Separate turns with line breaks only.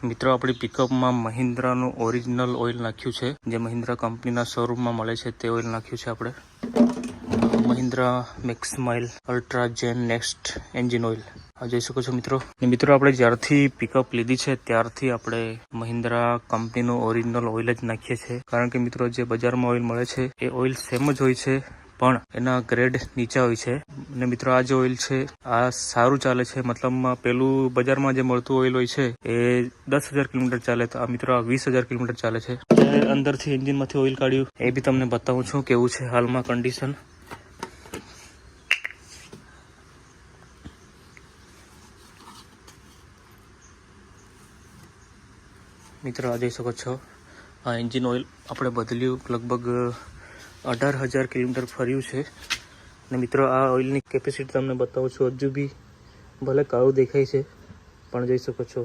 મિત્રો આપણી પિકઅપમાં મહિન્દ્રાનું original oil નાખ્યું છે, જે મહિન્દ્રા કંપનીના શોરૂમમાં મળે છે તે ઓઇલ નાખ્યું છે આપણે। મહિન્દ્રા મેક્સમાઇલ અલ્ટ્રા જેન નેક્સ્ટ એન્જિન ઓઇલ આ જોઈ શકો છો મિત્રો। મિત્રો આપણે જ્યારથી પિકઅપ લીધી છે ત્યારથી આપણે મહિન્દ્રા કંપનીનું ઓરિજિનલ ઓઇલ જ નાખીએ છીએ, કારણ કે મિત્રો જે બજારમાં ઓઇલ મળે છે એ ઓઇલ સેમ જ હોય છે, પણ એના ગ્રેડ નીચા હોય છે। અને મિત્રો આ જે ઓઇલ છે આ સારું ચાલે છે, મતલબમાં પેલું બજારમાં જે મળતું ઓઇલ હોય છે એ 10,000 કિલોમીટર ચાલે, તો આ મિત્રો આ 20,000 કિલોમીટર ચાલે છે। અંદરથી એન્જિનમાંથી ઓઇલ કાઢ્યું એ બી તમને બતાવું છું કેવું છે હાલમાં કન્ડિશન। મિત્રો આ જોઈ શકો છો, આ એન્જિન ઓઇલ આપણે બદલ્યું, લગભગ 18,000 કિલોમીટર ફર્યું છે। અને મિત્રો આ ઓઇલની કેપેસિટી તમને બતાવું છું, હજુ બી ભલે કાળું દેખાય છે પણ જોઈ શકો છો